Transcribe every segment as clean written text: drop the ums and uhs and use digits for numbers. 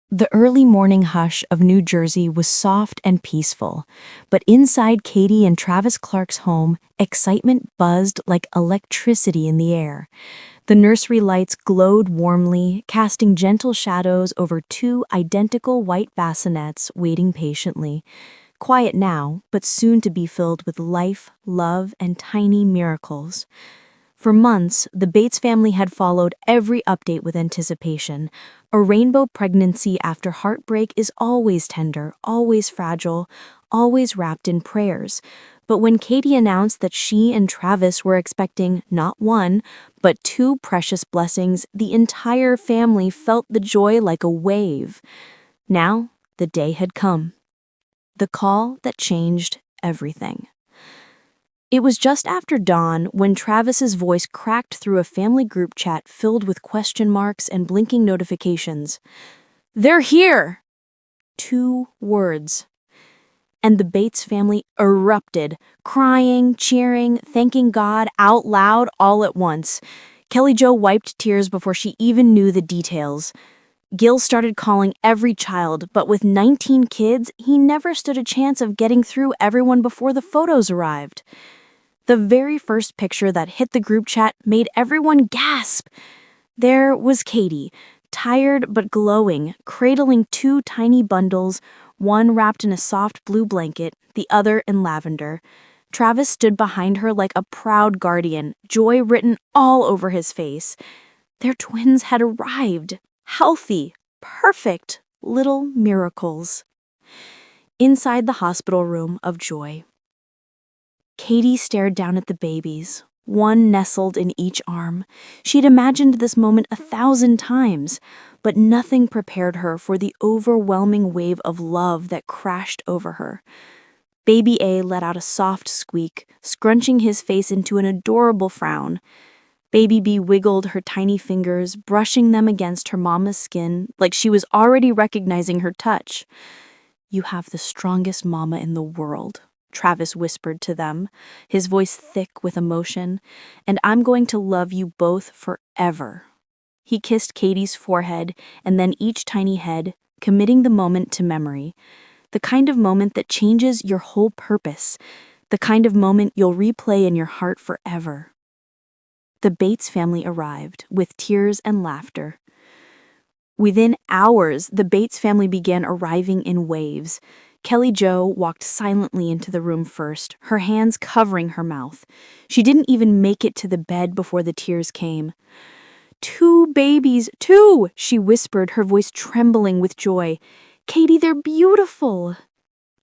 The early morning hush of New Jersey was soft and peaceful, but inside Katie and Travis Clark's home, excitement buzzed like electricity in the air. The nursery lights glowed warmly, casting gentle shadows over two identical white bassinets waiting patiently. Quiet now, but soon to be filled with life, love, and tiny miracles. For months, the Bates family had followed every update with anticipation. A rainbow pregnancy after heartbreak is always tender, always fragile, always wrapped in prayers. But when Katie announced that she and Travis were expecting not one, but two precious blessings, the entire family felt the joy like a wave. Now, the day had come. The call that changed everything. It was just after dawn when Travis's voice cracked through a family group chat filled with question marks and blinking notifications. "They're here!" 2 words. And the Bates family erupted, crying, cheering, thanking God out loud all at once. Kelly Jo wiped tears before she even knew the details. Gil started calling every child, but with 19 kids, he never stood a chance of getting through everyone before the photos arrived. The very first picture that hit the group chat made everyone gasp. There was Katie, tired but glowing, cradling 2 tiny bundles, one wrapped in a soft blue blanket, the other in lavender. Travis stood behind her like a proud guardian, joy written all over his face. Their twins had arrived, healthy, perfect, little miracles. Inside the hospital room of joy, Katie stared down at the babies, one nestled in each arm. She'd imagined this moment 1,000 times, but nothing prepared her for the overwhelming wave of love that crashed over her. Baby A let out a soft squeak, scrunching his face into an adorable frown. Baby B wiggled her tiny fingers, brushing them against her mama's skin like she was already recognizing her touch. "You have the strongest mama in the world," Travis whispered to them, his voice thick with emotion, "and I'm going to love you both forever." He kissed Katie's forehead and then each tiny head, committing the moment to memory. The kind of moment that changes your whole purpose, the kind of moment you'll replay in your heart forever. The Bates family arrived, with tears and laughter. Within hours, the Bates family began arriving in waves. Kelly Jo walked silently into the room first, her hands covering her mouth. She didn't even make it to the bed before the tears came. "2 babies, 2!" she whispered, her voice trembling with joy. "Katie, they're beautiful!"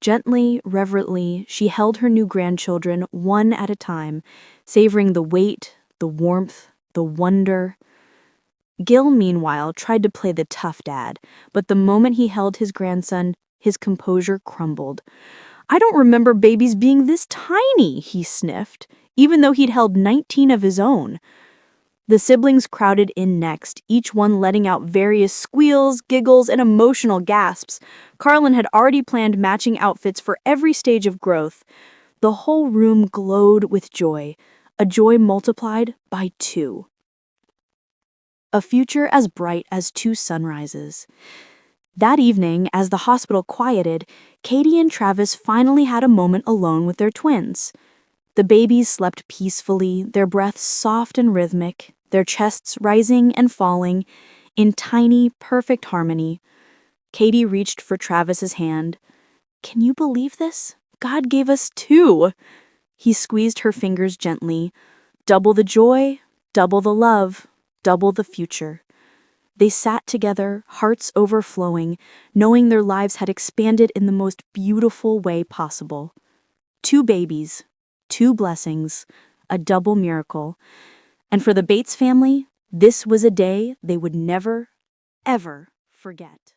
Gently, reverently, she held her new grandchildren one at a time, savoring the weight, the warmth, the wonder. Gil, meanwhile, tried to play the tough dad, but the moment he held his grandson, his composure crumbled. "I don't remember babies being this tiny," he sniffed, even though he'd held 19 of his own. The siblings crowded in next, each one letting out various squeals, giggles, and emotional gasps. Carlin had already planned matching outfits for every stage of growth. The whole room glowed with joy, a joy multiplied by 2. A future as bright as 2 sunrises. That evening, as the hospital quieted, Katie and Travis finally had a moment alone with their twins. The babies slept peacefully, their breaths soft and rhythmic, their chests rising and falling in tiny, perfect harmony. Katie reached for Travis's hand. "Can you believe this? God gave us 2. He squeezed her fingers gently. Double the joy, double the love, double the future. They sat together, hearts overflowing, knowing their lives had expanded in the most beautiful way possible. 2 babies, 2 blessings, a double miracle. And for the Bates family, this was a day they would never, ever forget.